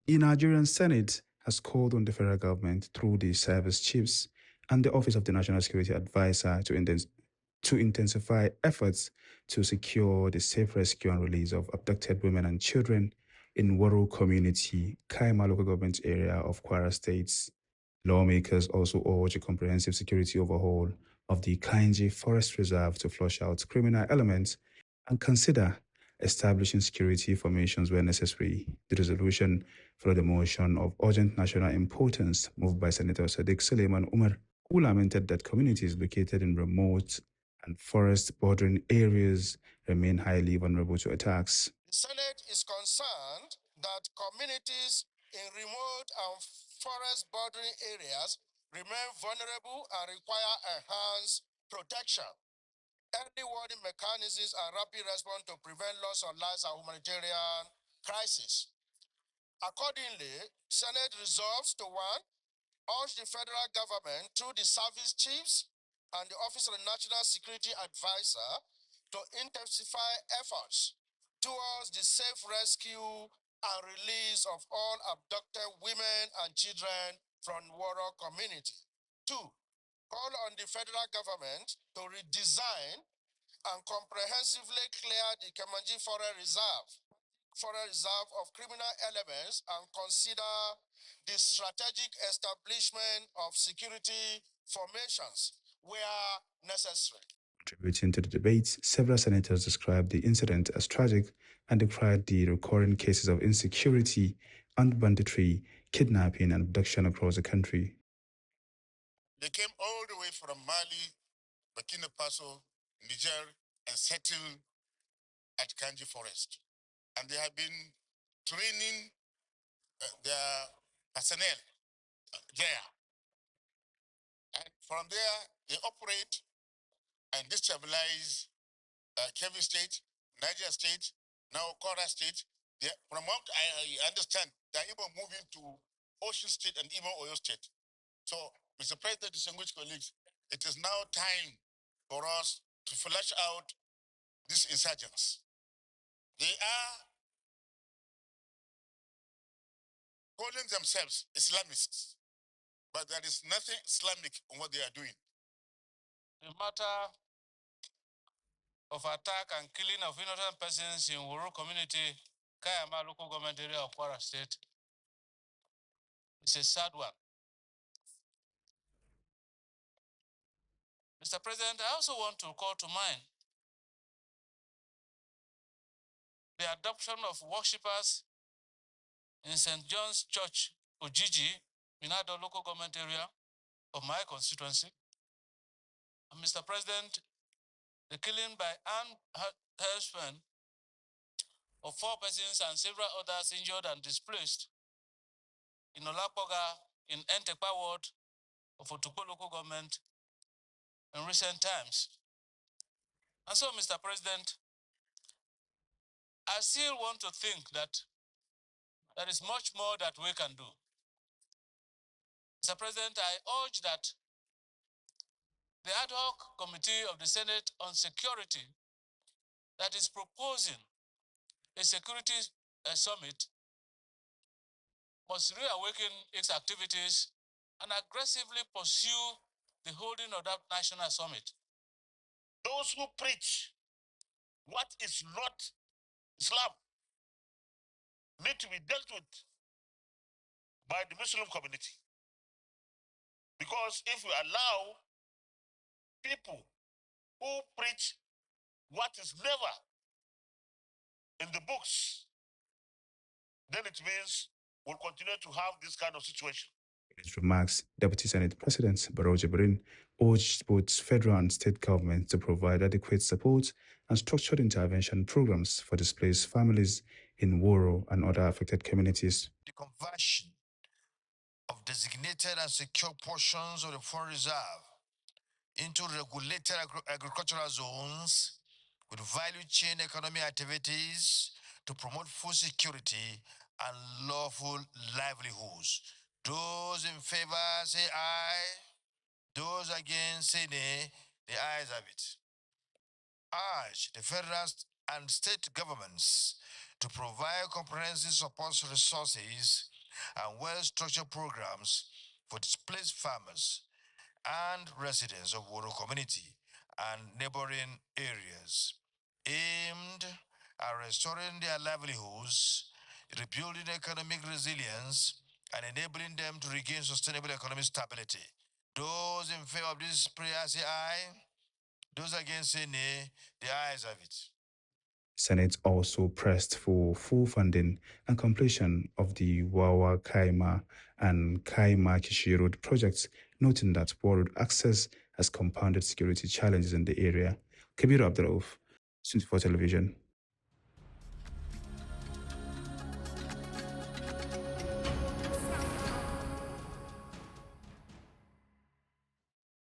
The Nigerian Senate has called on the federal government through the service chiefs and the Office of the National Security Advisor to intensify efforts to secure the safe rescue and release of abducted women and children in Woro community, Kaima local government area of Kwara State. Lawmakers also urge a comprehensive security overhaul of the Kainji Forest Reserve to flush out criminal elements and consider establishing security formations where necessary. The resolution followed a motion of urgent national importance moved by Senator Sadiq Suleiman Umar, who lamented that communities located in remote and forest bordering areas remain highly vulnerable to attacks. The Senate is concerned that communities in remote and forest bordering areas remain vulnerable and require enhanced protection. Early warning mechanisms and rapid response to prevent loss of lives and humanitarian crisis. Accordingly, Senate resolves to one, urge the federal government through the service chiefs and the Office of the National Security Advisor to intensify efforts towards the safe rescue and release of all abducted women and children from Woro community. Two, call on the federal government to redesign and comprehensively clear the Kemanji Forest Reserve of criminal elements and consider the strategic establishment of security formations where necessary. Contributing to the debate, several senators described the incident as tragic and decried the recurring cases of insecurity, armed banditry, kidnapping, and abduction across the country. They came all the way from Mali, Burkina Faso, Niger, and settled at Kanji Forest. And they have been training their personnel there. And from there, they operate and destabilize Kebbi State, Niger State, now Kwara State. From what I understand, they're even moving to Ocean State and even Oyo State. So, Mr. President, distinguished colleagues, it is now time for us to flush out these insurgents. They are calling themselves Islamists, but there is nothing Islamic in what they are doing. The matter of attack and killing of innocent persons in Woro community, Kayama local government area of Kwara State, is a sad one. Mr. President, I also want to call to mind the adoption of worshippers in St. John's Church, Ojiji, Minado local government area of my constituency. And Mr. President, the killing by armed herdsmen of 4 persons and several others injured and displaced in Olapoga in Entekpa ward of Otuko local government in recent times. And so, Mr. President, I still want to think that there is much more that we can do. Mr. President, I urge that the ad hoc committee of the Senate on security that is proposing a security summit must reawaken its activities and aggressively pursue the holding of that national summit. Those who preach what is not Islam need to be dealt with by the Muslim community. Because if we allow people who preach what is never in the books, then it means we'll continue to have this kind of situation. In his remarks, Deputy Senate President Barrow Jibrin urged both federal and state governments to provide adequate support and structured intervention programs for displaced families in Woro and other affected communities. The conversion of designated and secure portions of the forest reserve into regulated agricultural zones with value chain economy activities to promote food security and lawful livelihoods. Those in favor say aye. Those against say nay. The ayes have it. Urge the federal and state governments to provide comprehensive support resources and well-structured programs for displaced farmers and residents of Woro community and neighboring areas, aimed at restoring their livelihoods, rebuilding economic resilience, and enabling them to regain sustainable economic stability. Those in favor of this prayer say aye. Those against say nay. The ayes have it. Senate also pressed for full funding and completion of the Wawa Kaima and Kaima Kishi Road projects, noting that poor road access has compounded security challenges in the area. Kabir Abdurrauf, S24 Television.